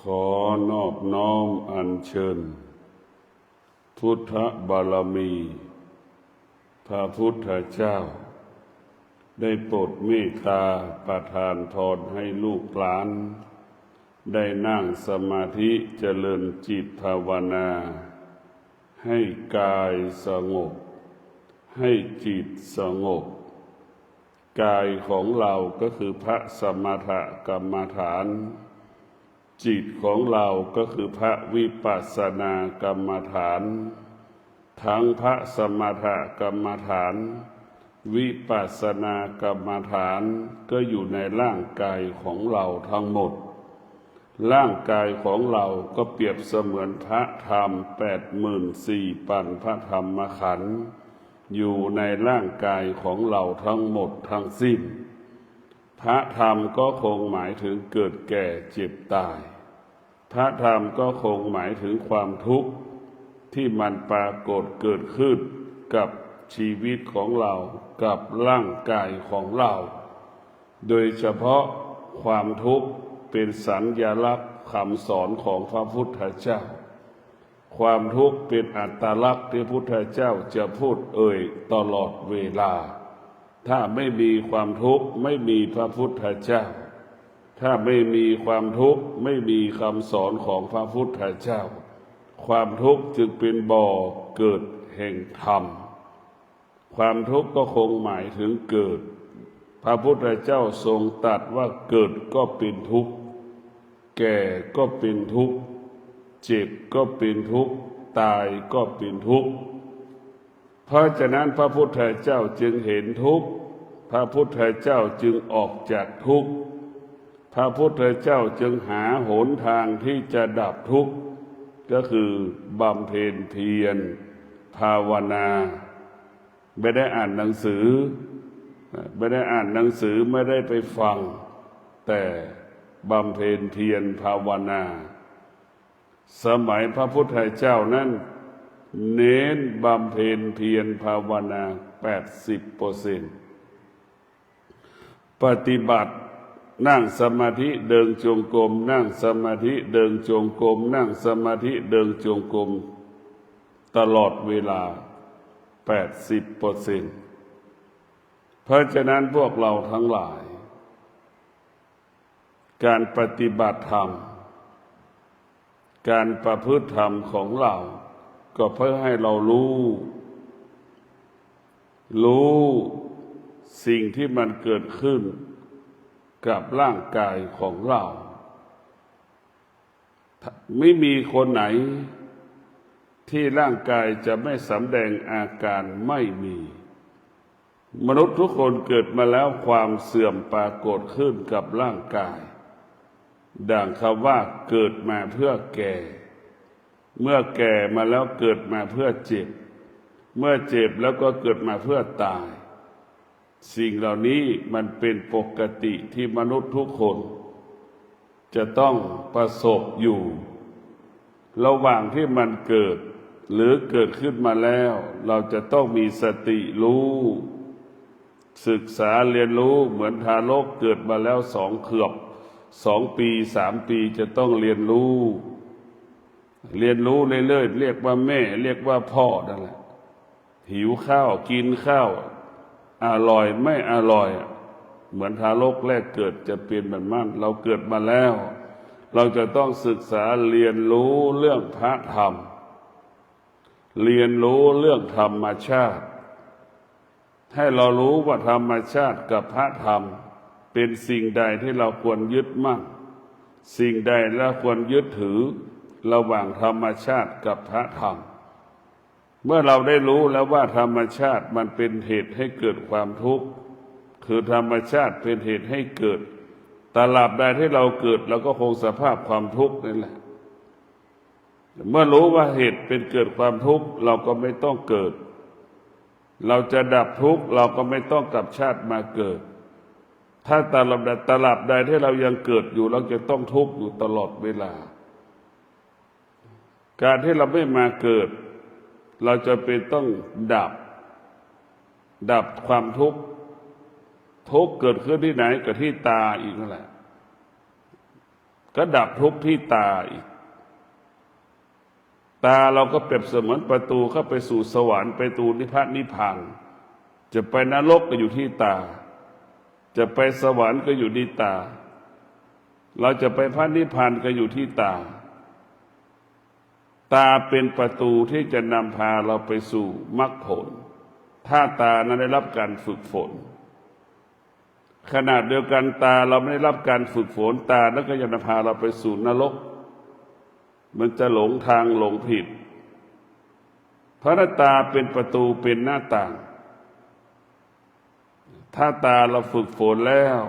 ขอนอบน้อมอัญเชิญพุทธบารมีพระพุทธเจ้าได้โปรดเมตตาประทานพรให้ลูกหลานได้นั่งสมาธิเจริญจิตภาวนาให้กายสงบให้จิตสงบกายของเราก็คือพระสมถกรรมฐานจิตของเราก็คือพระวิปัสสนากรรมฐานทั้งพระสมถกรรมฐานวิปัสสนากรรมฐานก็อยู่ในร่างกายของเราทั้งหมดร่างกายของเราก็เปรียบเสมือนพระธรรม84,000พระธรรมขันธ์อยู่ในร่างกายของเราทั้งหมดทั้งสิ้นพระธรรมก็คงหมายถึงเกิดแก่เจ็บตายพระธรรมก็คงหมายถึงความทุกข์ที่มันปรากฏเกิดขึ้นกับชีวิตของเรากับร่างกายของเราโดยเฉพาะความทุกข์เป็นสัญลักษณ์คำสอนของพระพุทธเจ้าความทุกข์เป็นอัตลักษณ์ที่พระพุทธเจ้าจะพูดตลอดเวลาถ้าไม่มีความทุกข์ไม่มีพระพุทธเจ้าถ้าไม่มีความทุกข์ไม่มีคำสอนของพระพุทธเจ้าความทุกข์จึงเป็นบ่อเกิดแห่งธรรมความทุกข์ก็คงหมายถึงเกิดพระพุทธเจ้าทรงตรัสว่าเกิดก็เป็นทุกข์แก่ก็เป็นทุกข์เจ็บก็เป็นทุกข์ตายก็เป็นทุกข์เพราะฉะนั้นพระพุทธเจ้าจึงเห็นทุกข์พระพุทธเจ้าจึงออกจากทุกข์พระพุทธเจ้าจึงหาหนทางที่จะดับทุกข์ก็คือบำเพ็ญเพียรภาวนาไม่ได้อ่านหนังสือไม่ได้อ่านหนังสือไม่ได้ไปฟังแต่บำเพ็ญเพียรภาวนาสมัยพระพุทธเจ้านั้นเน้นบำเพ็ญเพียรภาวนา 80% ปฏิบัตินั่งสมาธิเดินจงกรมนั่งสมาธิเดินจงกรมนั่งสมาธิเดินจงกรมตลอดเวลา 80% เพราะฉะนั้นพวกเราทั้งหลายการปฏิบัติธรรมการประพฤติธรรมของเราก็เพื่อให้เรารู้สิ่งที่มันเกิดขึ้นกับร่างกายของเราไม่มีคนไหนที่ร่างกายจะไม่สำแดงอาการไม่มีมนุษย์ทุกคนเกิดมาแล้วความเสื่อมปรากฏขึ้นกับร่างกายดังคำว่าเกิดมาเพื่อแก่เมื่อแก่มาแล้วเกิดมาเพื่อเจ็บเมื่อเจ็บแล้วก็เกิดมาเพื่อตายสิ่งเหล่านี้มันเป็นปกติที่มนุษย์ทุกคนจะต้องประสบอยู่ระหว่างที่มันเกิดหรือเกิดขึ้นมาแล้วเราจะต้องมีสติรู้ศึกษาเรียนรู้เหมือนทารกเกิดมาแล้ว2 ขวบ2 ปี 3 ปีจะต้องเรียนรู้เรื่อยๆเรียกว่าแม่เรียกว่าพ่อนั่นแหละหิวข้าวกินข้าวอร่อยไม่อร่อยเหมือนทารกแรกเกิดจะเป็นแบบนั้นเราเกิดมาแล้วเราจะต้องศึกษาเรียนรู้เรื่องพระธรรมเรียนรู้เรื่องธรรมชาติให้เรารู้ว่าธรรมชาติกับพระธรรมเป็นสิ่งใดที่เราควรยึดมั่นสิ่งใดเราควรยึดถือระหว่างธรรมชาติกับพระธรรมเมื่อเราได้รู้แล้วว่าธรรมชาติมันเป็นเหตุให้เกิดความทุกข์คือธรรมชาติเป็นเหตุให้เกิดตราบใดที่เราเกิดเราก็คงสภาพความทุกข์นั่นแหละเมื่อรู้ว่าเหตุเป็นเกิดความทุกข์เราก็ไม่ต้องเกิดเราจะดับทุกข์เราก็ไม่ต้องกลับชาติมาเกิดถ้าตราบใดที่เรายังเกิดอยู่เราจะต้องทุกข์อยู่ตลอดเวลาการที่เราไม่มาเกิดเราจะเป็นต้องดับความทุกข์เกิดขึ้นที่ไหนก็ที่ตาอีกนั่นแหละ ก็ดับทุกข์ที่ตาอีกตาเราก็เปรียบเสมือนประตูเข้าไปสู่สวรรค์ไปตูนิพพานนิพพานจะไปนรกก็อยู่ที่ตาจะไปสวรรค์ก็อยู่ที่ตาเราจะไปพระนิพพานก็อยู่ที่ตาตาเป็นประตูที่จะนำพาเราไปสู่มรรคผลถ้าตานั้นได้รับการฝึกฝนขณะเดียวกันตาเราไม่ได้รับการฝึกฝนตานั้นก็จะนำพาเราไปสู่นรกมันจะหลงทางหลงผิดเพราะตาเป็นประตูเป็นหน้าต่างถ้าตาเราฝึกฝนแล้ว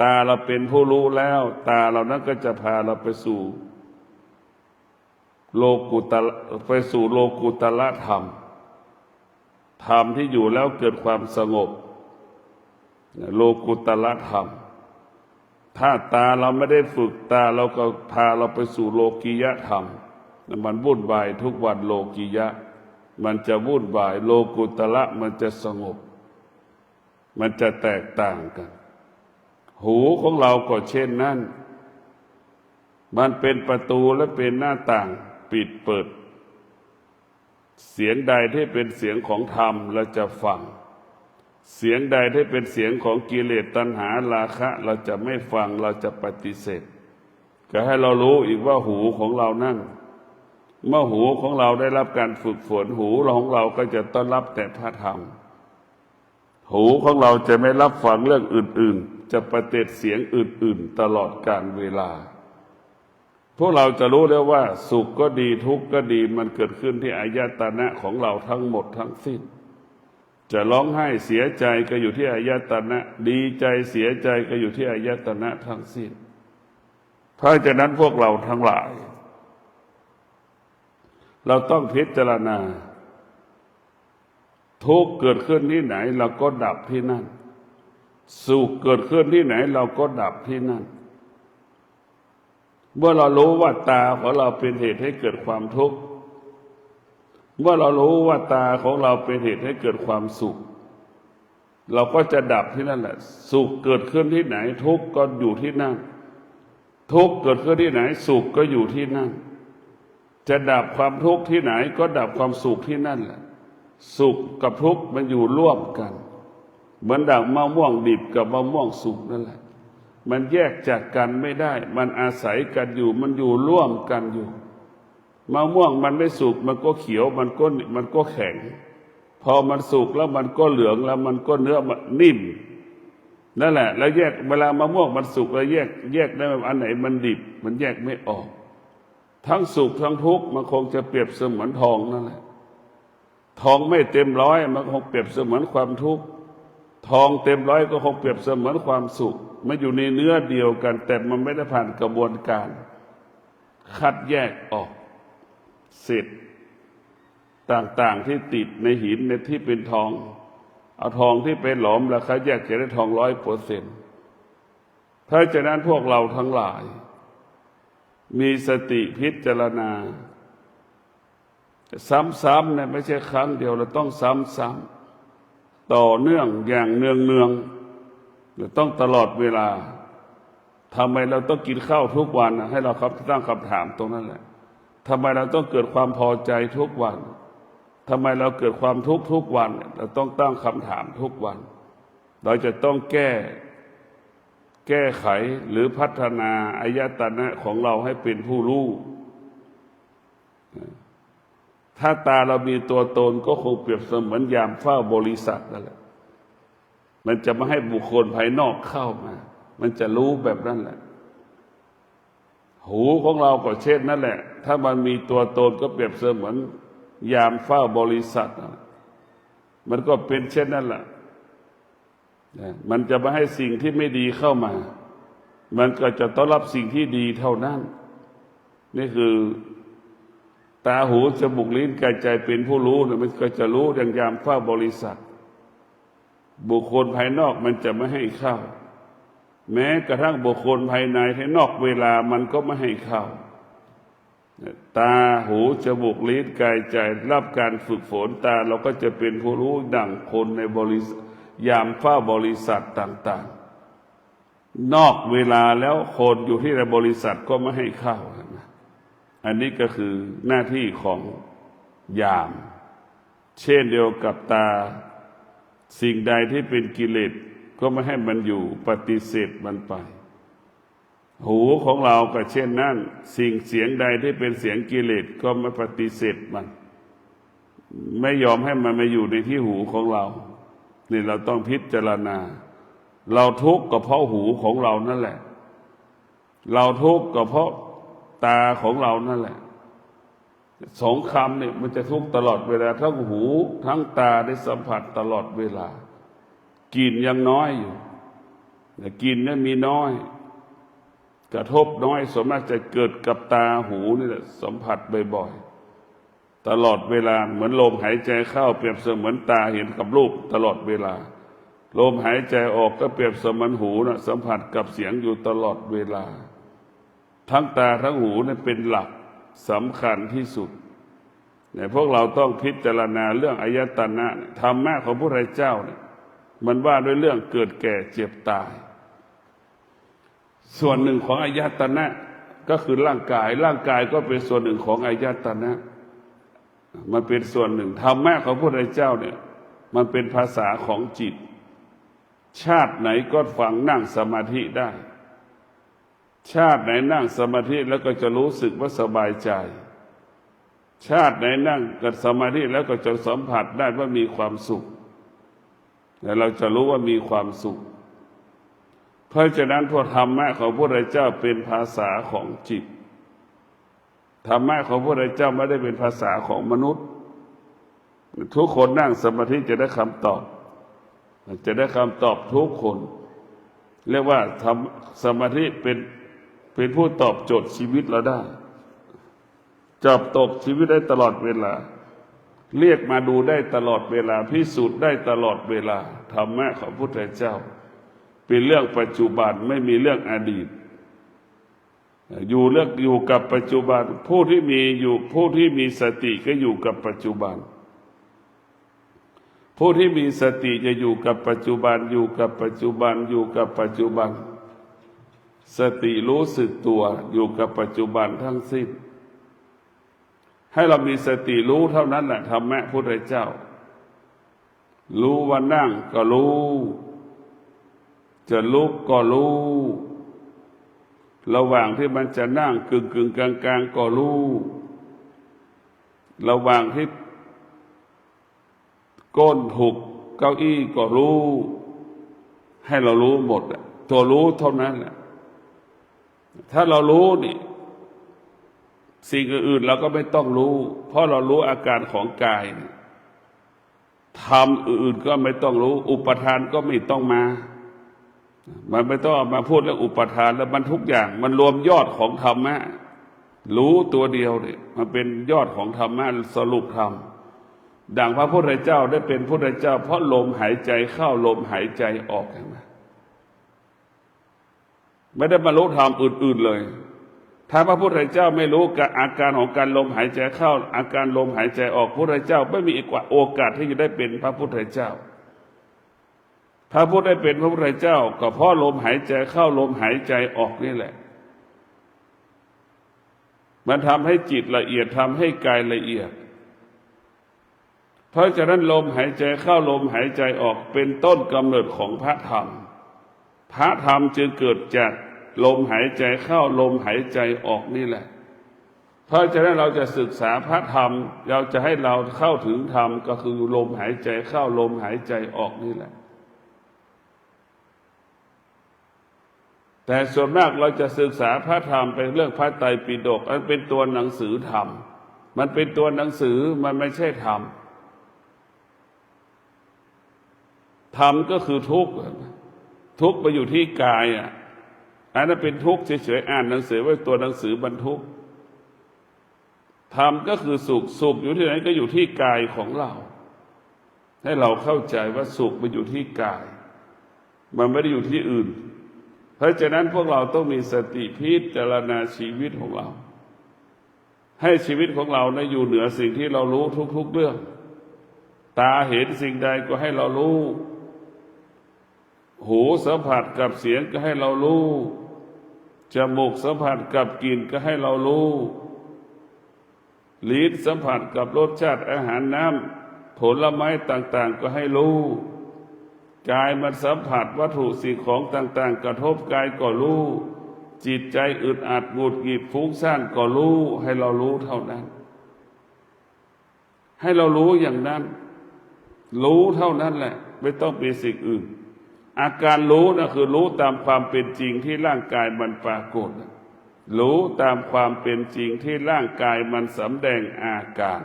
ตาเราเป็นผู้รู้แล้วตาเรานั้นก็จะพาเราไปสู่โลกุตละธรรมธรรมที่อยู่แล้วเกิดความสงบโลกุตละธรรมถ้าตาเราไม่ได้ฝึกตาเราก็พาเราไปสู่โลกียธรรมมันวุ่นวายทุกวันโลกียะมันจะวุ่นวายโลกุตละมันจะสงบมันจะแตกต่างกันหูของเราก็เช่นนั้นมันเป็นประตูและเป็นหน้าต่างปิดเปิดเสียงใดที่เป็นเสียงของธรรมเราจะฟังเสียงใดที่เป็นเสียงของกิเลสตัณหาราคะเราจะไม่ฟังเราจะปฏิเสธก็ให้เรารู้อีกว่าหูของเรานั่นเมื่อหูของเราได้รับการฝึกฝนหูของเราก็จะต้อนรับแต่พระธรรมหูของเราจะไม่รับฟังเรื่องอื่นๆจะปฏิเสธเสียงอื่นๆตลอดกาลเวลาพวกเราจะรู้แล้วว่าสุขก็ดีทุกข์ก็ดีมันเกิดขึ้นที่อายตนะของเราทั้งหมดทั้งสิ้นจะร้องไห้เสียใจก็อยู่ที่อายตนะดีใจเสียใจก็อยู่ที่อายตนะทั้งสิ้นเพราะฉะนั้นพวกเราทั้งหลายเราต้องพิจารณาทุกข์เกิดขึ้นที่ไหนเราก็ดับที่นั่นสุขเกิดขึ้นที่ไหนเราก็ดับที่นั่นเมื่อเรารู้ว่าตาของเราเป็นเหตุให้เกิดความทุกข์เมื่อเรารู้ว่าตาของเราเป็นเหตุให้เกิดความสุขเราก็จะดับที่นั่นแหละสุขเกิดขึ้นที่ไหนทุกข์ก็อยู่ที่นั่นทุกข์เกิดขึ้นที่ไหนสุขก็อยู่ที่นั่นจะดับความทุกข์ที่ไหนก็ดับความสุขที่นั่นแหละสุขกับทุกข์มันอยู่ร่วมกันเหมือนดั่งมะม่วงดิบกับมะม่วงสุกนั่นแหละมันแยกจากกันไม่ได้มันอาศัยกันอยู่มันอยู่ร่วมกันอยู่มะม่วงมันไม่สุกมันก็เขียวมันก็แข็งพอมันสุกแล้วมันก็เหลืองแล้วมันก็เนื้อมันนิ่มนั่นแหละแล้วแยกเวลามะม่วงมันสุกแล้วแยกได้ว่าอันไหนมันดิบมันแยกไม่ออกทั้งสุขทั้งทุกข์มันคงจะเปรียบเสมือนทองนั่นแหละทองไม่เต็มร้อยมันคงเปรียบเสมือนความทุกข์ทองเต็มร้อยก็คงเปรียบเสมือนความสุขมันอยู่ในเนื้อเดียวกันแต่มันไม่ได้ผ่านกระบวนการคัดแยกออกเศษต่างๆที่ติดในหินในที่เป็นทองเอาทองที่เป็นหลอมแล้วคัดแยกจะได้ทอง100%เพราะฉะนั้นพวกเราทั้งหลายมีสติพิจารณาซ้ำๆเนี่ยไม่ใช่ครั้งเดียวเราต้องซ้ำๆต่อเนื่องอย่างเนืองเราต้องตลอดเวลาทำไมเราต้องกินข้าวทุกวันให้เราตั้งคำถามตรงนั้นแหละทำไมเราต้องเกิดความพอใจทุกวันทำไมเราเกิดความทุกข์ทุกวันเราต้องตั้งคำถามทุกวันเราจะต้องแก้ไขหรือพัฒนาอายตนะของเราให้เป็นผู้รู้ถ้าตาเรามีตัวตนก็คงเปรียบเสมือนยามเฝ้าบริษัทนั่นแหละมันจะไม่ให้บุคคลภายนอกเข้ามามันจะรู้แบบนั้นแหละหูของเราก็เช่นนั่นแหละถ้ามันมีตัวตนก็เปรียบเสมือนยามเฝ้าบริษัทมันก็เป็นเช่นนั้นแหละมันจะไม่ให้สิ่งที่ไม่ดีเข้ามามันก็จะต้อนรับสิ่งที่ดีเท่านั้นนี่คือตาหูจมูกลิ้นกายใจเป็นผู้รู้เนี่ยมันก็จะรู้อย่างยามเฝ้าบริษัทบุคคลภายนอกมันจะไม่ให้เข้าแม้กระทั่งบุคคลภายในที่นอกเวลามันก็ไม่ให้เข้าตาหูจมูกลิ้นกายใจรับการฝึกฝนตาเราก็จะเป็นผู้รู้ดั่งคนในบริษัทยามเฝ้าบริษัทต่าง นอกเวลาแล้วคนอยู่ที่ในบริษัทก็ไม่ให้เข้านะอันนี้ก็คือหน้าที่ของยาม เช่นเดียวกับตาสิ่งใดที่เป็นกิเลสก็ไม่ให้มันอยู่ปฏิเสธมันไปหูของเราก็เช่นนั้นสิ่งเสียงใดที่เป็นเสียงกิเลสก็ไม่ปฏิเสธมันไม่ยอมให้มันมาอยู่ในที่หูของเรานี่เราต้องพิจารณาเราทุกข์ก็เพราะหูของเรานั่นแหละเราทุกข์ก็เพราะตาของเรานั่นแหละสองคำเนี่ยมันจะทุกข์ตลอดเวลาทั้งหูทั้งตาได้สัมผัสตลอดเวลากลิ่นยังน้อยอยู่แต่กลิ่นเนี่ยมีน้อยกระทบน้อยส่วนมากจะเกิดกับตาหูนี่แหละสัมผัสบ่อยๆตลอดเวลาเหมือนลมหายใจเข้าเปรียบเสมือนตาเห็นกับรูปตลอดเวลาลมหายใจออกก็เปรียบเสมือนหูนะสัมผัสกับเสียงอยู่ตลอดเวลาทั้งตาทั้งหูนี่เป็นหลักสำคัญที่สุดเนี่ยพวกเราต้องพิจารณาเรื่องอายตนะธรรมะของพระพุทธเจ้าเนี่ยมันว่าด้วยเรื่องเกิดแก่เจ็บตายส่วนหนึ่งของอายตนะก็คือร่างกายก็เป็นส่วนหนึ่งของอายตนะมันเป็นส่วนหนึ่งธรรมะของพระพุทธเจ้าเนี่ยมันเป็นภาษาของจิตชาติไหนก็ฟังนั่งสมาธิได้ชาติไหนนั่งสมาธิแล้วก็จะรู้สึกว่าสบายใจชาติไหนนั่งกับสมาธิแล้วก็จะสัมผัสได้ว่ามีความสุขแต่เราจะรู้ว่ามีความสุขเพราะฉะนั้นพระธรรมะของพระพุทธเจ้าเป็นภาษาของจิตธรรมะของพระพุทธเจ้าไม่ได้เป็นภาษาของมนุษย์ทุกคนนั่งสมาธิจะได้คำตอบทุกคนเรียกว่าทำสมาธิเป็นผู้ตอบโจทย์ชีวิตเราได้จับตกชีวิตได้ตลอดเวลาเรียกมาดูได้ตลอดเวลาพิสูจน์ได้ตลอดเวลาธรรมะของพระพุทธเจ้าเป็นเรื่องปัจจุบันไม่มีเรื่องอดีตอยู่กับปัจจุบันผู้ที่มีสติก็อยู่กับปัจจุบันผู้ที่มีสติจะอยู่กับปัจจุบันสติรู้สึกตัวอยู่กับปัจจุบันทั้งสิ้นให้เรามีสติรู้เท่านั้นแหละธรรมะพระพุทธเจ้ารู้ว่านั่งก็รู้จะลุกก็รู้ระหว่างที่มันจะนั่งกึ่งกลางก็รู้ระหว่างที่ก้นถูกเก้าอี้ก็รู้ให้เรารู้หมดตัวรู้เท่านั้นแหละถ้าเรารู้นี่สิ่งอื่นเราก็ไม่ต้องรู้เพราะเรารู้อาการของกายธรรมอื่นก็ไม่ต้องรู้อุปทานก็ไม่ต้องมามันไม่ต้องมาพูดเรื่องอุปทานแล้วมันทุกอย่างมันรวมยอดของธรรมะรู้ตัวเดียวเนี่ยมันเป็นยอดของธรรมะสรุปธรรมดังพระพุทธเจ้าได้เป็นพุทธเจ้าเพราะลมหายใจเข้าลมหายใจออกไม่ได้บรรลุธรรมอื่นๆเลยถ้าพระพุทธเจ้าไม่รู้กับอาการของการลมหายใจเข้าอาการลมหายใจออกพระพุทธเจ้าไม่มีโอกาสที่จะได้เป็นพระพุทธเจ้าพระพุทธได้เป็นพระพุทธเจ้าก็เพราะลมหายใจเข้าลมหายใจออกนี่แหละมันทำให้จิตละเอียดทำให้กายละเอียดเพราะฉะนั้นลมหายใจเข้าลมหายใจออกเป็นต้นกำเนิดของพระธรรมพระธรรมจึงเกิดจากลมหายใจเข้าลมหายใจออกนี่แหละเพราะฉะนั้นเราจะศึกษาพระธรรมเราจะให้เราเข้าถึงธรรมก็คือลมหายใจเข้าลมหายใจออกนี่แหละแต่ส่วนมากเราจะศึกษาพระธรรมเป็นเรื่องพระไตรปิฎกอันเป็นตัวหนังสือธรรมมันเป็นตัวหนังสือมันไม่ใช่ธรรมธรรมก็คือทุกข์ไปอยู่ที่กายอันนั้นเป็นทุกข์เฉยๆอ่านหนังสือไว้ตัวหนังสือบรรทุกธรรมก็คือสุขอยู่ที่ไหนก็อยู่ที่กายของเราให้เราเข้าใจว่าสุขมันอยู่ที่กายมันไม่ได้อยู่ที่อื่นเพราะฉะนั้นพวกเราต้องมีสติพิจารณาชีวิตของเราให้ชีวิตของเราอยู่เหนือสิ่งที่เรารู้ทุกๆเรื่องตาเห็นสิ่งใดก็ให้เรารู้ หูสัมผัสกับเสียงก็ให้เรารู้จมูกสัมผัสกับกลิ่นก็ให้เรารู้ลิ้นสัมผัสกับรสชาติอาหารน้ำผลไม้ต่างๆก็ให้รู้กายมันสัมผัสวัตถุสิ่งของต่างๆกระทบกายก็รู้จิตใจอึดอัดหงุดหงิดฟุ้งซ่านก็รู้ให้เรารู้เท่านั้นให้เรารู้อย่างนั้นรู้เท่านั้นแหละไม่ต้องมีสิ่งอื่นอาการรู้นะคือรู้ตามความเป็นจริงที่ร่างกายมันปรากฏรู้ตามความเป็นจริงที่ร่างกายมันสำแดงอาการ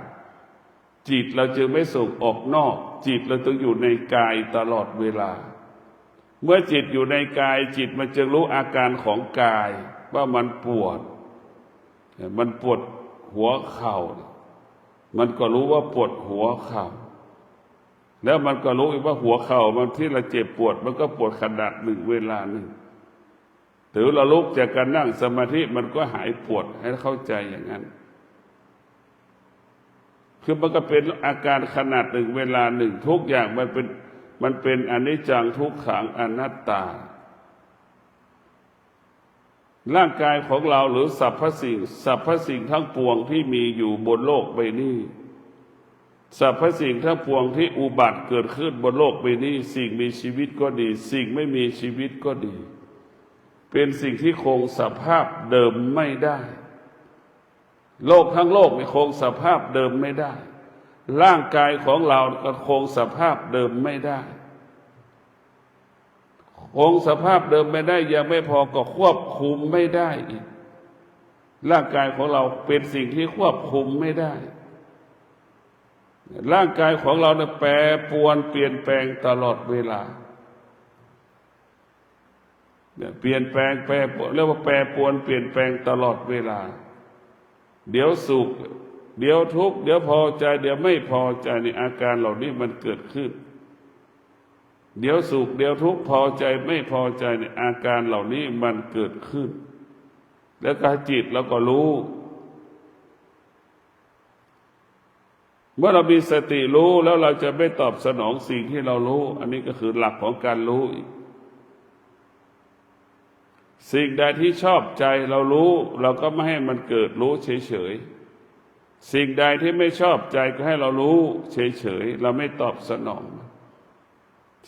จิตเราจึงไม่ส่งออกนอกจิตเราต้องอยู่ในกายตลอดเวลาเมื่อจิตอยู่ในกายจิตมันจึงรู้อาการของกายว่ามันปวดหัวเข่ามันก็รู้ว่าปวดหัวเข่าแล้วมันก็รู้อีกว่าหัวเข่ามันที่เราเจ็บปวดมันก็ปวดขนาดหนึ่งเวลาหนึ่งถือเราลุกจากการนั่งสมาธิมันก็หายปวดให้เข้าใจอย่างนั้นคือมันก็เป็นอาการขนาดหนึ่งเวลาหนึ่งทุกอย่างมันเป็นอนิจจังทุกขังอนัตตาร่างกายของเราหรือสรรพสิ่งทั้งปวงที่มีอยู่บนโลกใบนี้สรรพสิ่งทั้งปวงที่อุบัติเกิดขึ้นบนโลกใบนี้สิ่งมีชีวิตก็ดีสิ่งไม่มีชีวิตก็ดีเป็นสิ่งที่คงสภาพเดิมไม่ได้โลกทั้งโลกไม่คงสภาพเดิมไม่ได้ร่างกายของเราก็คงสภาพเดิมไม่ได้คงสภาพเดิมไม่ได้ยังไม่พอก็ควบคุมไม่ได้อีกร่างกายของเราเป็นสิ่งที่ควบคุมไม่ได้ร่างกายของเราเนี่ยแปรปรวนเปลี่ยนแปลงตลอดเวลาเปลี่ยนแปลงเรียกว่าแปรปรวนเปลี่ยนแปลงตลอดเวลาเดี๋ยวสุขเดี๋ยวทุกข์เดี๋ยวพอใจเดี๋ยวไม่พอใจในอาการเหล่านี้มันเกิดขึ้นเดี๋ยวสุขเดี๋ยวทุกข์พอใจไม่พอใจในอาการเหล่านี้มันเกิดขึ้นแล้วก็จิตเราก็รู้เมื่อเรามีสติรู้แล้วเราจะไม่ตอบสนองสิ่งที่เรารู้อันนี้ก็คือหลักของการรู้อีกสิ่งใดที่ชอบใจเรารู้เราก็ไม่ให้มันเกิดรู้เฉยๆสิ่งใดที่ไม่ชอบใจก็ให้เรารู้เฉยๆเราไม่ตอบสนอง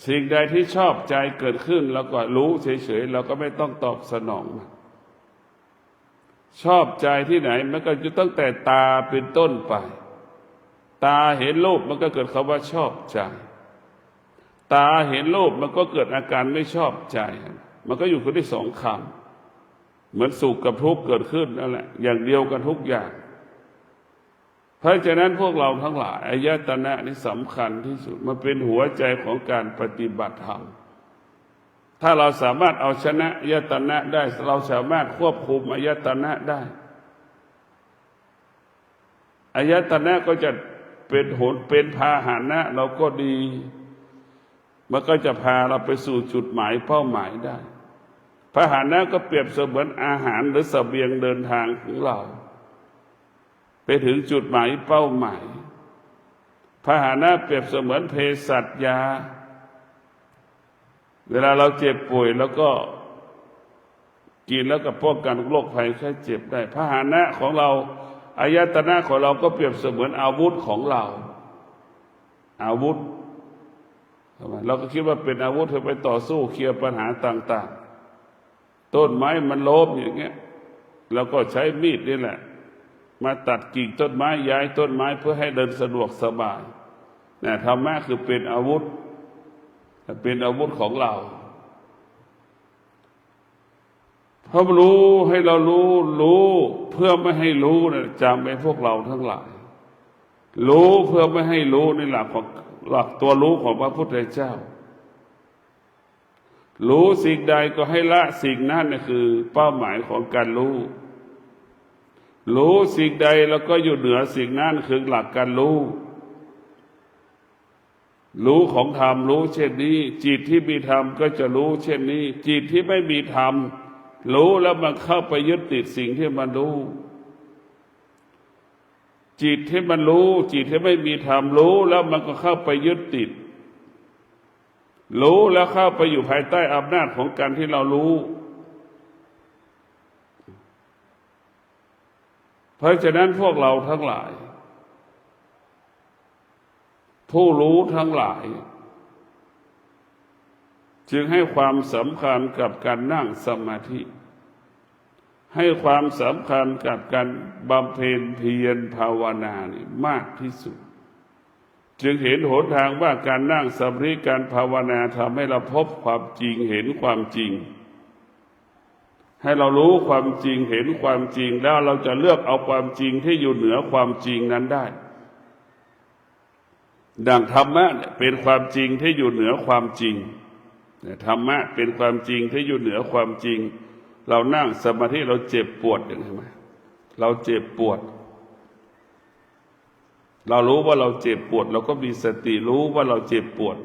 สิ่งใดที่ชอบใจเกิดขึ้นเราก็รู้เฉยๆเราก็ไม่ต้องตอบสนองชอบใจที่ไหนมันก็จะตั้งแต่ตาเป็นต้นไปตาเห็นรูปมันก็เกิดคำว่าชอบใจตาเห็นรูปมันก็เกิดอาการไม่ชอบใจมันก็อยู่คนที่สองคำเหมือนสุขกับทุกข์เกิดขึ้นนั่นแหละอย่างเดียวกันทุกอย่างเพราะฉะนั้นพวกเราทั้งหลายอายตนะนี่สำคัญที่สุดมันเป็นหัวใจของการปฏิบัติธรรมถ้าเราสามารถเอาชนะอายตนะได้เราสามารถควบคุมอายตนะได้อายตนะก็จะเป็นพาหนะเราก็ดีมันก็จะพาเราไปสู่จุดหมายเป้าหมายได้พาหนะก็เปรียบเสมือนอาหารหรือเสบียงเดินทางของเราไปถึงจุดหมายเป้าหมายพาหนะเปรียบเสมือนเภสัชยาเวลาเราเจ็บป่วยแล้วก็กินแล้วก็ป้องกันโรคภัยไข้เจ็บได้พาหนะของเราอายตนะของเราก็เปรียบเสมือนอาวุธของเราอาวุธเราก็คิดว่าเป็นอาวุธเพื่อไปต่อสู้เคลียร์ปัญหาต่างๆต้นไม้มันล้มอย่างเงี้ยเราก็ใช้มีดนี่แหละมาตัดกิ่งต้นไม้ย้ายต้นไม้เพื่อให้เดินสะดวกสบายเนี่ยธรรมะคือเป็นอาวุธของเราเพราะรู้ให้เรารู้เพื่อไม่ให้รู้เนี่ยจำไว้พวกเราทั้งหลายรู้เพื่อไม่ให้รู้ในหลักตัวรู้ของพระพุทธเจ้ารู้สิ่งใดก็ให้ละสิ่งนั้นนี่คือเป้าหมายของการรู้สิ่งใดแล้วก็อยู่เหนือสิ่งนั้นคือหลักการรู้ของธรรมรู้เช่นนี้จิตที่มีธรรมก็จะรู้เช่นนี้จิตที่ไม่มีธรรมรู้แล้วมันเข้าไปยึดติดสิ่งที่มันรู้จิตที่มันรู้จิตที่ไม่มีธรรมรู้แล้วมันก็เข้าไปยึดติด รู้แล้วเข้าไปอยู่ภายใต้อำนาจของการที่เรารู้เพราะฉะนั้นพวกเราทั้งหลายผู้รู้ทั้งหลายจึงให้ความสำคัญกับการนั่งสมาธิให้ความสำคัญกับการบำเพ็ญเพียรภาวนานี่มากที่สุดจึงเห็นหนทางว่าการนั่งสมาธิการภาวนาทำให้เราพบความจริงเห็นความจริงให้เรารู้ความจริงเห็นความจริงแล้วเราจะเลือกเอาความจริงที่อยู่เหนือความจริงนั้นได้ดังธรรมะเป็นความจริงที่อยู่เหนือความจริงธรรมะเป็นความจริงที่อยู่เหนือความจริงเรานั่งสมาธิเราเจ็บปวดอย่างไรไหมเราเจ็บปวดเรารู้ว่าเราเจ็บปวดเราก็มีสติรู้ว่าเราเจ็บปวด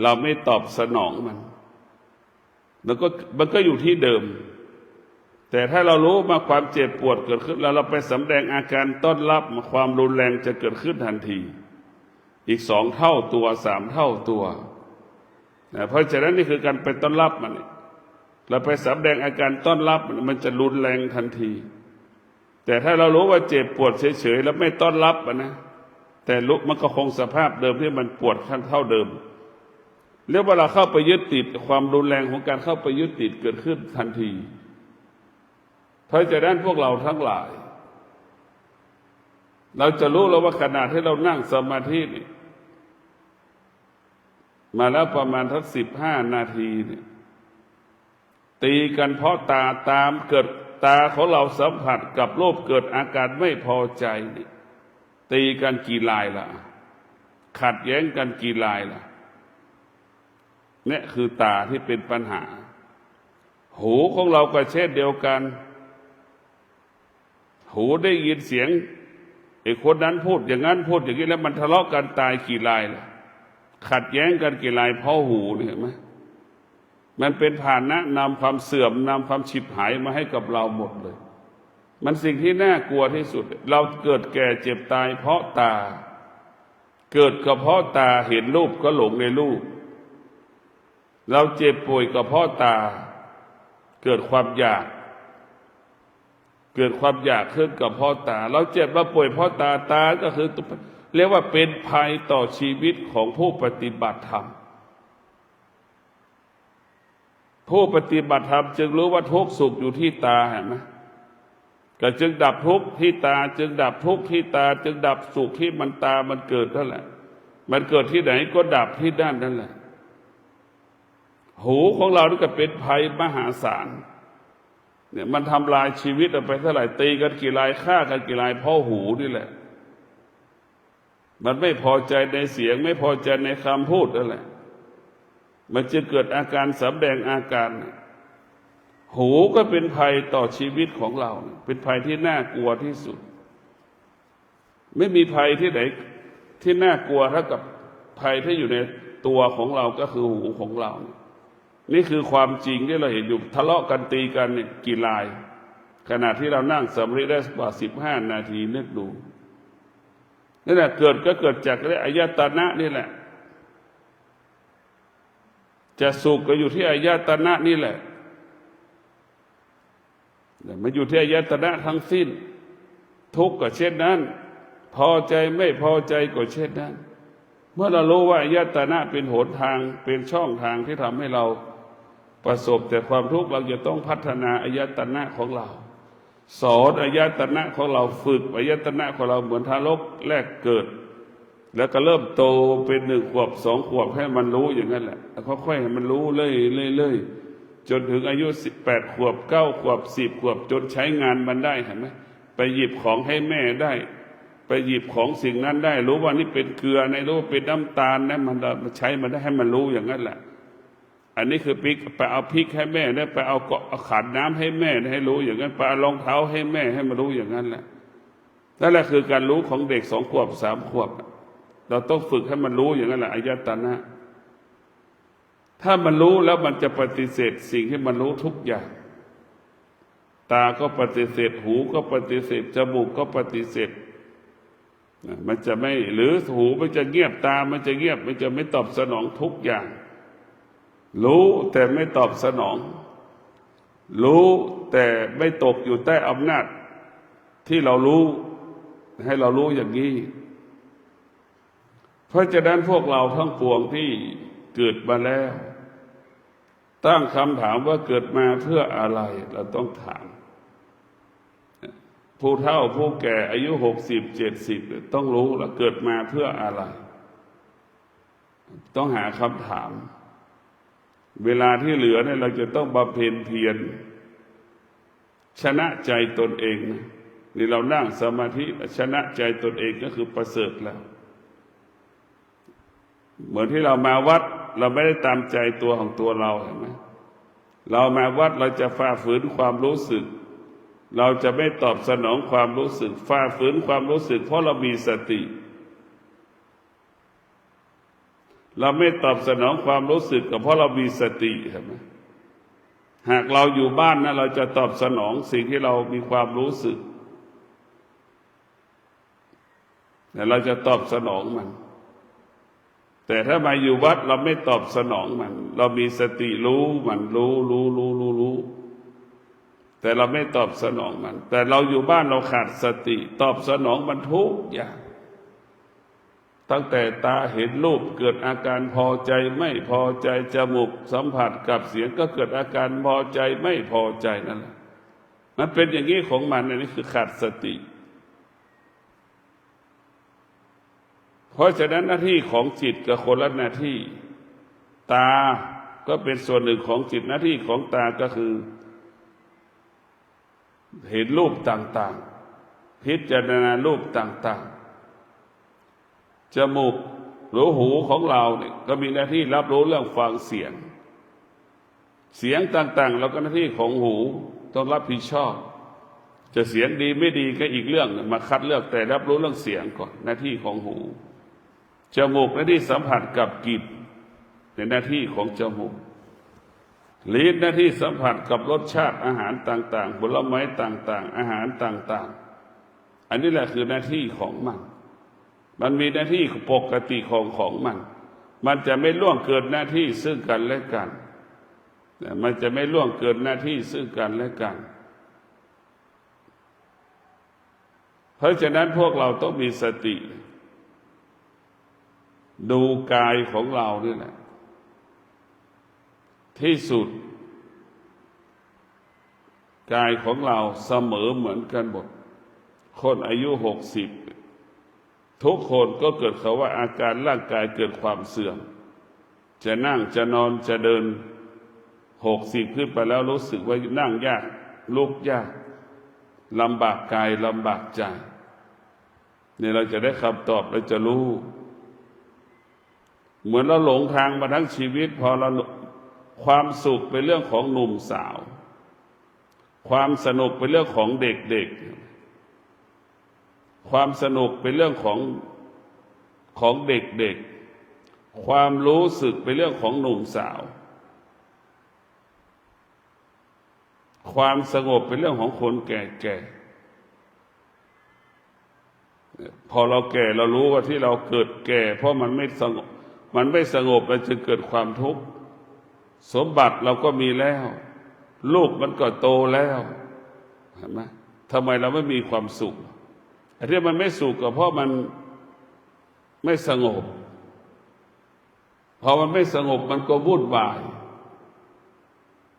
เราไม่ตอบสนองมันก็อยู่ที่เดิมแต่ถ้าเรารู้มาความเจ็บปวดเกิดขึ้นแล้วเราไปสำแดงอาการต้อนรับความรุนแรงจะเกิดขึ้นทันทีอีก2 เท่าตัว3 เท่าตัวเพราะฉะนั้นนี่คือการไปต้อนรับมันเราไปสำแดงอาการต้อนรับมันจะรุนแรงทันทีแต่ถ้าเรารู้ว่าเจ็บปวดเฉยๆแล้วไม่ต้อนรับแต่ลุกมันก็คงสภาพเดิมที่มันปวดเท่าเดิมเรียกว่าเราเข้าไปยึดติดความรุนแรงของการเข้าไปยึดติดเกิดขึ้นทันทีเพราะฉะนั้นพวกเราทั้งหลายเราจะรู้แล้วว่าขณะที่เรานั่งสมาธินี่มาแล้วประมาณทั้ง15 นาทีเนี่ยตีกันเพราะตามเกิดตาของเราสัมผัสกับรูปเกิดอาการไม่พอใจนี่ตีกันกี่ลายล่ะขัดแย้งกันกี่ลายล่ะเนี่ยคือตาที่เป็นปัญหาหูของเราก็เช่นเดียวกันหูได้ยินเสียงไอ้คนนั้นพูดอย่างนั้นพูดอย่างนี้แล้วมันทะเลาะกันตายกี่ลายล่ะขัดแย้งกันกี่ลายเพราะหูนี่เห็นไหมมันเป็นภาชนะนำความเสื่อมนำความฉิบหายมาให้กับเราหมดเลยมันสิ่งที่น่ากลัวที่สุดเราเกิดแก่เจ็บตายเพราะตาเกิดก็เพราะตาเห็นรูปก็หลงในรูปเราเจ็บป่วยก็เพราะตาเกิดความอยากขึ้นกับเพราะตาเราเจ็บมาป่วยเพราะตาก็คือเรียกว่าเป็นภัยต่อชีวิตของผู้ปฏิบัติธรรมผู้ปฏิบัติธรรมจึงรู้ว่าทุกข์สุขอยู่ที่ตาเห็นไหมก็จึงดับทุกข์ที่ตาจึงดับทุกข์ที่ตาจึงดับสุขที่มันตามันเกิดนั่นแหละมันเกิดที่ไหนก็ดับที่ด้านนั่นแหละหูของเรานี่ก็เป็นภัยมหาศาลเนี่ยมันทำลายชีวิตเราไปเท่าไหร่ตีกันกี่รายฆ่ากันกี่รายเพราะหูนี่แหละมันไม่พอใจในเสียงไม่พอใจในคำพูดนั่นแหละมันจะเกิดอาการสำแดงอาการหูก็เป็นภัยต่อชีวิตของเราเป็นภัยที่น่ากลัวที่สุดไม่มีภัยที่ไหนที่น่ากลัวเท่ากับภัยที่อยู่ในตัวของเราก็คือหูของเรานี่คือความจริงที่เราเห็นอยู่ทะเลาะกันตีกันเนี่ยกี่รายขณะที่เรานั่งสมาธิได้กว่า15 นาทีนึกดูนั่นแหละเกิดก็เกิดจากอายตนะนี่แหละจะสุขก็อยู่ที่อายตนะนี่แหละมันอยู่ที่อายตนะทั้งสิ้นทุกข์ก็เช่นนั้นพอใจไม่พอใจก็เช่นนั้นเมื่อเรารู้ว่าอายตนะเป็นหนทางเป็นช่องทางที่ทำให้เราประสบแต่ความทุกข์เราจะต้องพัฒนาอายตนะของเราสอนอายตนะของเราฝึกอายตนะของเราเหมือนทารกแรกเกิดแล้วก็เริ่มโตเป็น1 ขวบ2 ขวบให้มันรู้อย่างนั้นแหละแล้วค่อยๆให้มันรู้เรื่อยจนถึงอายุ18 ขวบ9 ขวบ10 ขวบจนใช้งานมันได้เห็นไหมไปหยิบของให้แม่ได้ไปหยิบของสิ่งนั้นได้รู้ว่านี่เป็นเกลือในรู้ว่าเป็นน้ำตาลนะมันใช้มันได้ให้มันรู้อย่างนั้นแหละอันนี้คือพริกไปเอาพริกให้แม่ได้ไปเอาขันน้ำให้แม่ให้รู้อย่างนั้นไปเอารองเท้าให้แม่ให้มันรู้อย่างนั้นแหละนั่นแหละคือการรู้ของเด็ก2 ขวบ3 ขวบเราต้องฝึกให้มันรู้อย่างนั้นแหละอายตนะถ้ามันรู้แล้วมันจะปฏิเสธสิ่งที่มันรู้ทุกอย่างตาก็ปฏิเสธหูก็ปฏิเสธจมูกก็ปฏิเสธมันจะไม่หรือหูมันจะเงียบตามันจะเงียบมันจะไม่ตอบสนองทุกอย่าง รู้แต่ไม่ตอบสนอง รู้แต่ไม่ตกอยู่ใต้อำนาจที่เรารู้ให้เรารู้อย่างนี้เพราะฉะนั้นพวกเราทั้งปวงที่เกิดมาแล้วตั้งคำถามว่าเกิดมาเพื่ออะไรเราต้องถามผู้เฒ่าผู้แก่อายุ60-70ต้องรู้ว่าเกิดมาเพื่ออะไรต้องหาคำถามเวลาที่เหลือเนี่ยเราจะต้องบำเพ็ญเพียรชนะใจตนเองนะนี่เรานั่งสมาธิชนะใจตนเองก็คือประเสริฐแล้วเหมือนที่เรามาวัดเราไม่ได้ตามใจตัวของตัวเราเห็นไหมเรามาวัดเราจะฝ่าฝืนความรู้สึกเราจะไม่ตอบสนองความรู้สึกฝ่าฝืนความรู้สึกเพราะเรามีสติเราไม่ตอบสนองความรู้สึกก็เพราะเรามีสติเห็นไหมหากเราอยู่บ้านนะเราจะตอบสนองสิ่งที่เรามีความรู้สึกแต่เราจะตอบสนองมันแต่ถ้ามาอยู่วัดเราไม่ตอบสนองมันเรามีสติรู้มันรู้แต่เราไม่ตอบสนองมันแต่เราอยู่บ้านเราขาดสติตอบสนองมันทุกอย่างตั้งแต่ตาเห็นรูปเกิดอาการพอใจไม่พอใจจมูกสัมผัสกับเสียงก็เกิดอาการพอใจไม่พอใจนั่นแหละมันเป็นอย่างนี้ของมันนี่คือขาดสติเพราะฉะนั้นหน้าที่ของจิตกับคนละหน้าที่ตาก็เป็นส่วนหนึ่งของจิตหน้าที่ของตาก็คือเห็นรูปต่างๆพิจารณารูปต่างๆจมูกหรือหูของเราเนี่ยก็มีหน้าที่รับรู้เรื่องฟังเสียงต่างๆเราก็หน้าที่ของหูต้องรับผิดชอบจะเสียงดีไม่ดีก็อีกเรื่องมาคัดเลือกแต่รับรู้เรื่องเสียงก่อนหน้าที่ของหูจมูกหน้าที่สัมผัสกับกลิ่นเป็นหน้าที่ของจมูกลิ้นหน้าที่สัมผัสกับรสชาติอาหารต่างๆผลไม้ต่างๆอาหารต่างๆอันนี้แหละคือหน้าที่ของมันมีหน้าที่ปกติของมันจะไม่ล่วงเกินหน้าที่ซึ่งกันและกันมันจะไม่ล่วงเกินหน้าที่ซึ่งกันและกันเพราะฉะนั้นพวกเราต้องมีสติดูกายของเรานี่แหละที่สุดกายของเราเสมอเหมือนกันหมดคนอายุ60ทุกคนก็เกิดเขาว่าอาการร่างกายเกิดความเสื่อมจะนั่งจะนอนจะเดิน60ขึ้นไปแล้วรู้สึกว่านั่งยากลุกยากลำบากกายลำบากใจเนี่ยเราจะได้คำตอบเราจะรู้เหมือนเราหลงทางมาทั้งชีวิตพอเราความสุขเป็นเรื่องของหนุ่มสาวความสนุกเป็นเรื่องของเด็กๆความสนุกเป็นเรื่องของเด็กๆความรู้สึกเป็นเรื่องของหนุ่มสาวความสงบเป็นเรื่องของคนแก่ๆพอเราแก่เรารู้ว่าที่เราเกิดแก่เพราะมันไม่สงบมันจึงเกิดความทุกข์สมบัติเราก็มีแล้วลูกมันก็โตแล้วเห็นไหมทำไมเราไม่มีความสุขที่มันไม่สุขก็เพราะมันไม่สงบพอมันไม่สงบมันก็วุ่นวาย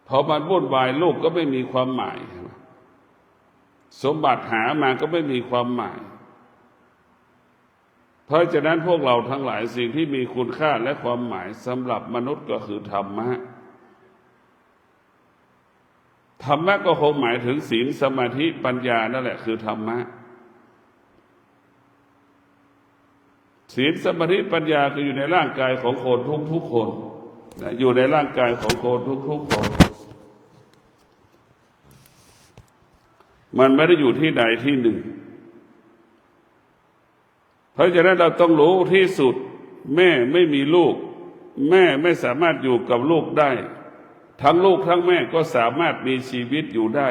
พอมันวุ่นวายลูกก็ไม่มีความหมายสมบัติหามาก็ไม่มีความหมายเพราะฉะนั้นพวกเราทั้งหลายสิ่งที่มีคุณค่าและความหมายสำหรับมนุษย์ก็คือธรรมะก็คงหมายถึงศีลสมาธิปัญญานั่นแหละคือธรรมะศีลสมาธิปัญญาก็อยู่ในร่างกายของคนทุกคนอยู่ในร่างกายของคนทุกคนมันไม่ได้อยู่ที่ใดที่หนึ่งเพราะฉะนั้นเราต้องรู้ที่สุดแม่ไม่มีลูกแม่ไม่สามารถอยู่กับลูกได้ทั้งลูกทั้งแม่ก็สามารถมีชีวิตอยู่ได้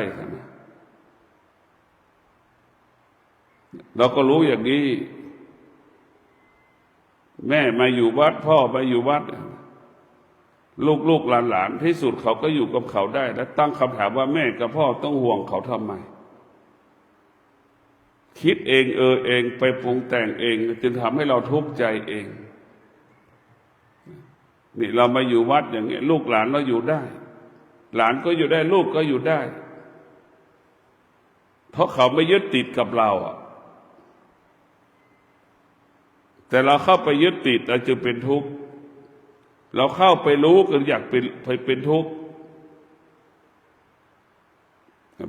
เราก็รู้อย่างนี้แม่มาอยู่วัดพ่อมาอยู่วัด ลูกหลานที่สุดเขาก็อยู่กับเขาได้ และตั้งคำถามว่าแม่กับพ่อต้องห่วงเขาทำไมคิดเองเองไปปรุงแต่งเองจึงทำให้เราทุกข์ใจเองนี่เรามาอยู่วัดอย่างนี้ลูกหลานเราอยู่ได้หลานก็อยู่ได้ลูกก็อยู่ได้เพราะเขาไม่ยึดติดกับเราแต่เราเข้าไปยึดติดเราจึงเป็นทุกข์เราเข้าไปรู้ก็อยากเป็นทุกข์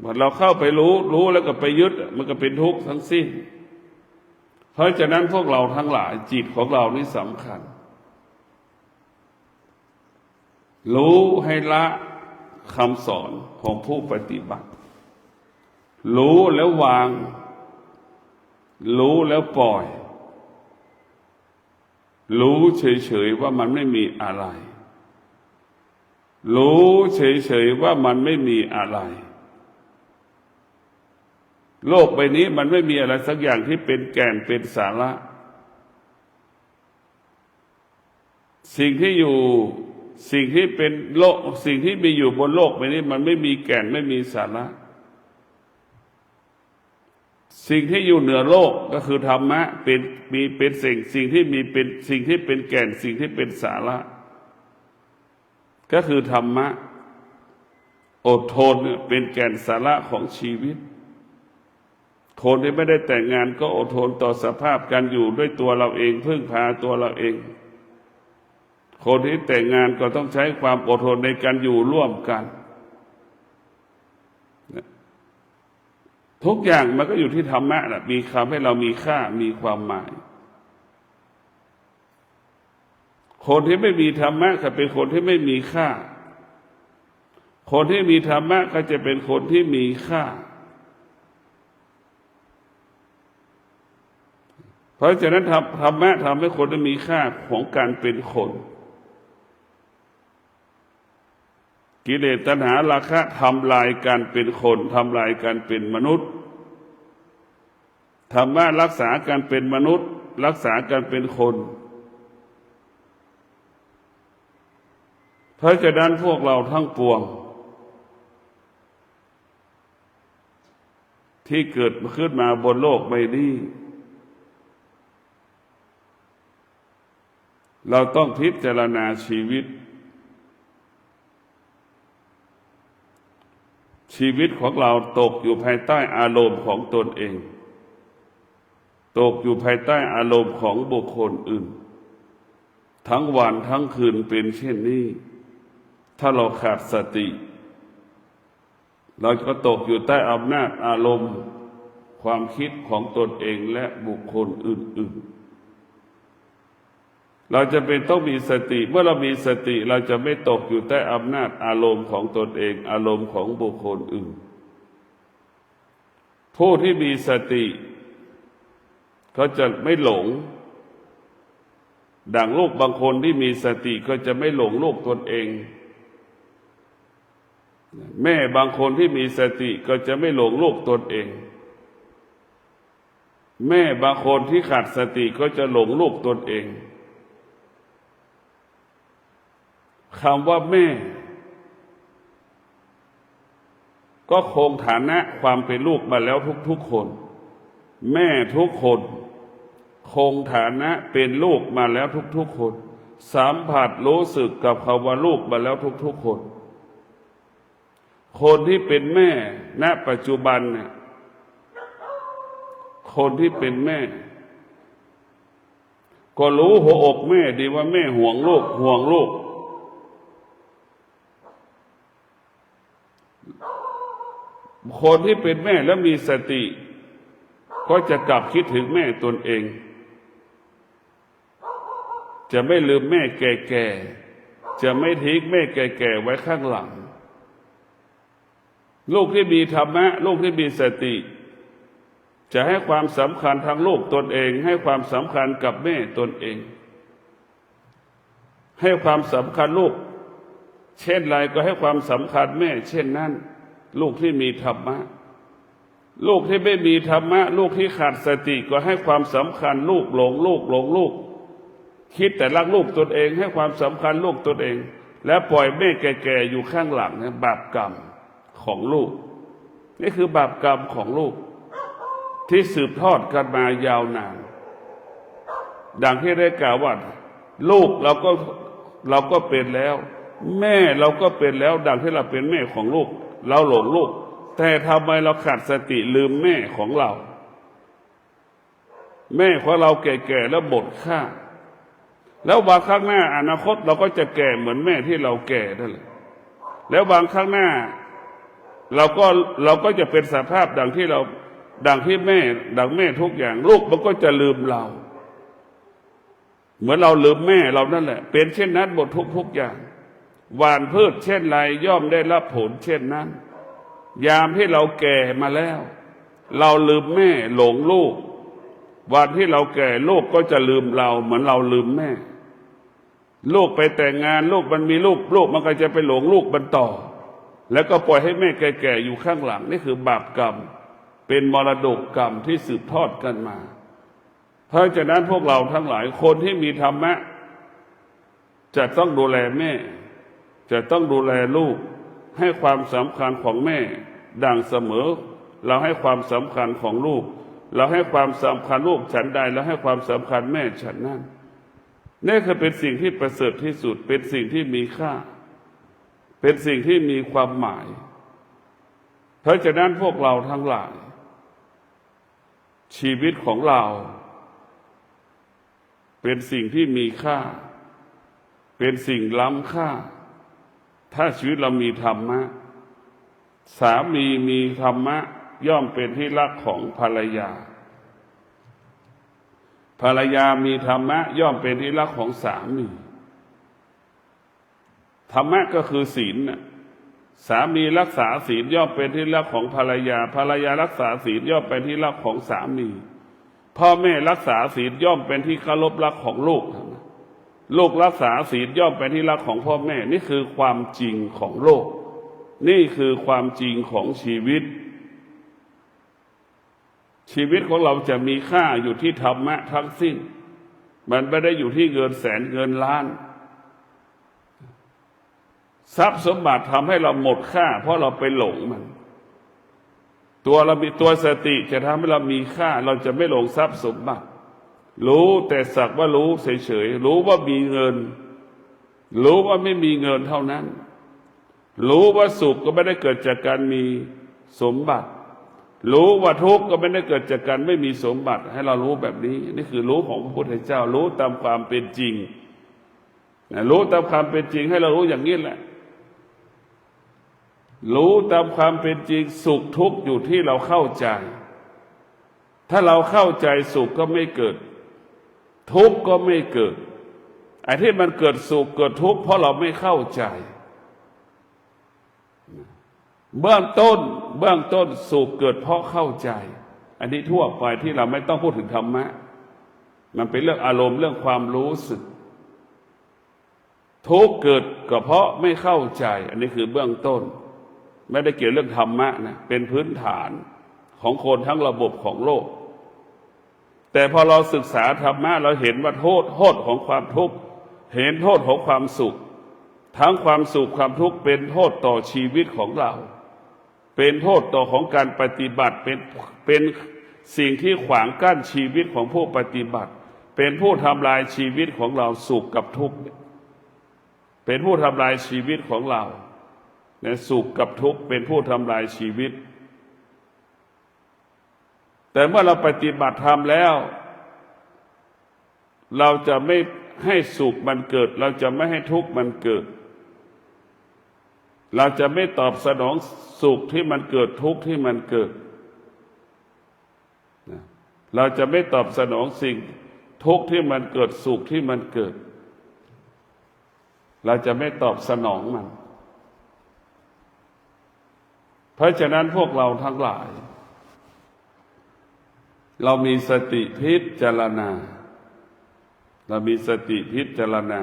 พอเราเข้าไปรู้แล้วก็ไปยึดมันก็เป็นทุกข์ทั้งสิ้นเพราะฉะนั้นพวกเราทั้งหลายจิตของเรานี่สำคัญรู้ให้ละคำสอนของผู้ปฏิบัติรู้แล้ววางรู้แล้วปล่อยรู้เฉยๆว่ามันไม่มีอะไรรู้เฉยๆว่ามันไม่มีอะไรโลกใบนี้มันไม่มีอะไรสักอย่างที่เป็นแก่นเป็นสาระสิ่งที่เป็นโลกสิ่งที่มีอยู่บนโลกใบนี้มันไม่มีแก่นไม่มีสาระสิ่งที่อยู่เหนือโลกก็คือธรรมะเป็นสิ่งที่มีเป็นสิ่งที่เป็นแก่นสิ่งที่เป็นสาระก็คือธรรมะอดทนเป็นแก่นสาระของชีวิตคนที่ไม่ได้แต่งงานก็อดทนต่อสภาพการอยู่ด้วยตัวเราเองพึ่งพาตัวเราเองคนที่แต่งงานก็ต้องใช้ความอดทนในการอยู่ร่วมกันทุกอย่างมันก็อยู่ที่ธรรมะนะมีคำให้เรามีค่ามีความหมายคนที่ไม่มีธรรมะก็เป็นคนที่ไม่มีค่าคนที่มีธรรมะก็จะเป็นคนที่มีค่าเพราะฉะนั้นธรรมะทำให้คนได้มีค่าของการเป็นคนกิเลสตัณหาราคะทำลายการเป็นคนทำลายการเป็นมนุษย์ธรรมะรักษาการเป็นมนุษย์รักษาการเป็นคนเพราะฉะนั้นพวกเราทั้งปวงที่เกิดขึ้นมาบนโลกใบนี้เราต้องพิจารณาชีวิตของเราตกอยู่ภายใต้อารมณ์ของตนเองตกอยู่ภายใต้อารมณ์ของบุคคลอื่นทั้งวันทั้งคืนเป็นเช่นนี้ถ้าเราขาดสติเราก็ตกอยู่ใต้อำนาจอารมณ์ความคิดของตนเองและบุคคลอื่นๆเราจะเป็นต้องมีสติเมื่อเรามีสติเราจะไม่ตกอยู่ใต้อำนาจอารมณ์ของตนเองอารมณ์ของบุคคลอื่นผู้ที่มีสติเขาจะไม่หลงดังลูกบางคนที่มีสติก็จะไม่หลงลูกตนเองแม่บางคนที่มีสติก็จะไม่หลงลูกตนเองแม่บางคนที่ขาดสติก็จะหลงลูกตนเองคำว่าแม่ก็คงฐานะความเป็นลูกมาแล้วทุกคนแม่ทุกคนคงฐานะเป็นลูกมาแล้วทุกคนสัมผัสรู้สึกกับคำว่าลูกมาแล้วทุกคนคนที่เป็นแม่ณปัจจุบันเนี่ยคนที่เป็นแม่ก็รู้หัวอกแม่ดีว่าแม่ห่วงลูกคนที่เป็นแม่แล้วมีสติก็จะกลับคิดถึงแม่ตนเองจะไม่ลืมแม่แก่ๆจะไม่ทิ้งแม่แก่ๆไว้ข้างหลังลูกที่มีธรรมะลูกที่มีสติจะให้ความสำคัญทางลูกตนเองให้ความสำคัญกับแม่ตนเองให้ความสำคัญลูกเช่นไรก็ให้ความสำคัญแม่เช่นนั้นลูกที่มีธรรมะลูกที่ไม่มีธรรมะลูกที่ขาดสติก็ให้ความสำคัญลูกหลงลูกคิดแต่รักลูกตนเองให้ความสำคัญลูกตนเอง แล้วปล่อยแม่แก่ๆอยู่ข้างหลังนะบาปกรรมของลูกนี่คือบาปกรรมของลูกที่สืบทอดกันมายาวนานดังที่ได้กล่าวว่าลูกเราก็เป็นแล้วแม่เราก็เป็นแล้วดังที่เราเป็นแม่ของลูกเราหลงลูกแต่ทำไมเราขาดสติลืมแม่ของเราแม่ของเราแก่ๆแล้วบดข้าแล้วบางครั้งหน้าอนาคตเราก็จะแก่เหมือนแม่ที่เราแก่นั่นแหละแล้วบางครั้งหน้าเราก็จะเป็นสภาพดังที่แม่ดังแม่ทุกอย่างลูกมันก็จะลืมเราเหมือนเราลืมแม่เรานั่นแหละเป็นเช่นนั้นหมดทุกอย่างหว่านพืชเช่นไรย่อมได้รับผลเช่นนั้นยามที่เราแก่มาแล้วเราลืมแม่หลงลูกวันที่เราแก่ลูกก็จะลืมเราเหมือนเราลืมแม่ลูกไปแต่งงานลูกมันมีลูกมันก็จะไปหลงลูกมันต่อแล้วก็ปล่อยให้แม่แก่ๆอยู่ข้างหลังนี่คือบาปกรรมเป็นมรดกกรรมที่สืบทอดกันมาเพราะฉะนั้นพวกเราทั้งหลายคนที่มีธรรมะจะต้องดูแลแม่จะต้องดูแลลูกให้ความสำคัญของแม่ดังเสมอเราให้ความสำคัญของลูกเราให้ความสำคัญลูกฉันใดแล้วให้ความสำคัญแม่ฉันนั้นนี่คือเป็นสิ่งที่ประเสริฐที่สุดเป็นสิ่งที่มีค่าเป็นสิ่งที่มีความหมายเพราะฉะนั้นพวกเราทั้งหลายชีวิตของเราเป็นสิ่งที่มีค่าเป็นสิ่งล้ำค่าถ้าชีวิตเรามีธรรมะสามีมีธรรมะย่อมเป็นที่รักของภรรยาภรรยามีธรรมะย่อมเป็นที่รักของสามีธรรมะก็คือศีลน่ะสามีรักษาศีลย่อมเป็นที่รักของภรรยาภรรยารักษาศีลย่อมเป็นที่รักของสามีพ่อแม่รักษาศีลย่อมเป็นที่เคารพรักของลูกลูกรักษาศีลย่อมเป็นที่รักของพ่อแม่นี่คือความจริงของโลกนี่คือความจริงของชีวิตชีวิตของเราจะมีค่าอยู่ที่ธรรมะทั้งสิ้นมันไม่ได้อยู่ที่เงินแสนเงินล้านทรัพย์สมบัติทำให้เราหมดค่าเพราะเราไปหลงมันตัวเรามีตัวสติจะทำให้เรามีค่าเราจะไม่หลงทรัพย์สมบัติรู้แต่สักว่ารู้เฉยๆรู้ว่ามีเงินรู้ว่าไม่มีเงินเท่านั้นรู้ว่าสุขก็ไม่ได้เกิดจากการมีสมบัติรู้ว่าทุกข์ก็ไม่ได้เกิดจากการไม่มีสมบัติให้เรารู้แบบนี้นี่คือรู้ของพระพุทธเจ้ารู้ตามความเป็นจริงรู้ตามความเป็นจริงให้เรารู้อย่างนี้แหละรู้ตามความเป็นจริงสุขทุกข์อยู่ที่เราเข้าใจถ้าเราเข้าใจสุขก็ไม่เกิดทุกข์ก็ไม่เกิดไอ้ที่มันเกิดสุขเกิดทุกข์เพราะเราไม่เข้าใจเบื้องต้นสุขเกิดเพราะเข้าใจอันนี้ทั่วไปที่เราไม่ต้องพูดถึงธรรมะมันเป็นเรื่องอารมณ์เรื่องความรู้สึกทุกข์เกิดก็เพราะไม่เข้าใจอันนี้คือเบื้องต้นไม่ได้เกี่ยวเรื่องธรรมะนะเป็นพื้นฐานของคนทั้งระบบของโลกแต่พอเราศึกษาธรรมะเราเห็นว่าโทษของความทุกข์เห็นโทษของความสุขทั้งความสุขความทุกข์เป็นโทษต่อชีวิตของเราเป็นโทษต่อของการปฏิบัติเป็นสิ่งที่ขวางกั้นชีวิตของผู้ปฏิบัติเป็นผู้ทำลายชีวิตของเราสุขกับทุกข์เป็นผู้ทำลายชีวิตของเราในสุขกับทุกข์เป็นผู้ทำลายชีวิตแต่เมื่อเราปฏิบัติธรรมแล้วเราจะไม่ให้สุขมันเกิดเราจะไม่ให้ทุกข์มันเกิดเราจะไม่ตอบสนองสุขที่มันเกิดทุกข์ที่มันเกิดเราจะไม่ตอบสนองสิ่งทุกข์ที่มันเกิดสุขที่มันเกิดเราจะไม่ตอบสนองมันเพราะฉะนั้นพวกเราทั้งหลายเรามีสติพิจารณาเรามีสติพิจารณา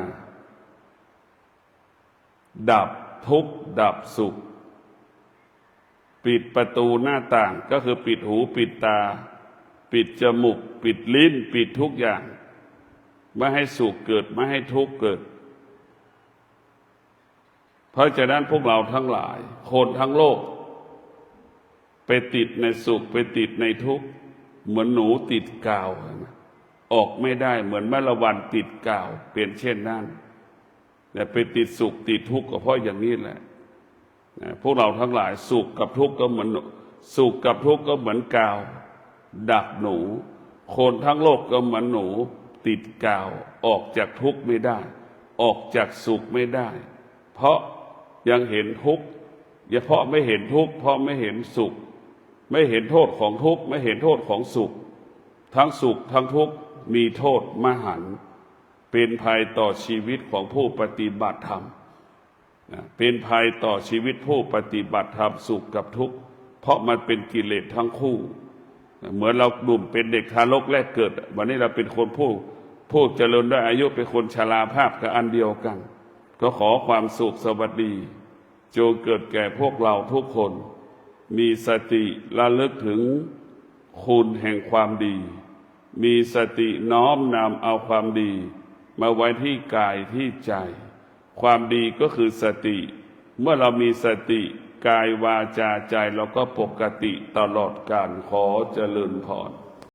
ดับทุกข์ดับสุขปิดประตูหน้าต่างก็คือปิดหูปิดตาปิดจมูกปิดลิ้นปิดทุกอย่างไม่ให้สุขเกิดไม่ให้ทุกข์เกิด เพราะฉะนั้นพวกเราทั้งหลายคนทั้งโลกไปติดในสุขไปติดในทุกข์เหมือนหนูติดกาวออกไม่ได้เหมือนแมลวันติดกาวเป็นเช่นนั้นแต่ไปติดสุขติดทุกข์ก็เพราะอย่างนี้แหละพวกเราทั้งหลายสุขกับทุกข์ก็เหมือนสุขกับทุกข์ก็เหมือนกาวดักหนูคนทั้งโลกก็เหมือนหนูติดกาวออกจากทุกข์ไม่ได้ออกจากสุขไม่ได้เพราะยังเห็นทุกข์เพราะไม่เห็นทุกข์เพราะไม่เห็นสุขไม่เห็นโทษของทุกข์ไม่เห็นโทษของสุขทั้งสุขทั้งทุกข์มีโทษมหันต์เป็นภัยต่อชีวิตของผู้ปฏิบัติธรรมเป็นภัยต่อชีวิตผู้ปฏิบัติธรรมสุขกับทุกข์เพราะมันเป็นกิเลสทั้งคู่เหมือนเราหนุ่มเป็นเด็กทารกแรกเกิดวันนี้เราเป็นคนผู้เจริญด้วยอายุเป็นคนชราภาพกับอันเดียวกันก็ขอความสุขสวัสดีจงเกิดแก่พวกเราทุกคนมีสติระลึกถึงคุณแห่งความดีมีสติน้อมนำเอาความดีมาไว้ที่กายที่ใจความดีก็คือสติเมื่อเรามีสติกายวาจาใจเราก็ปกติตลอดกาลขอเจริญพร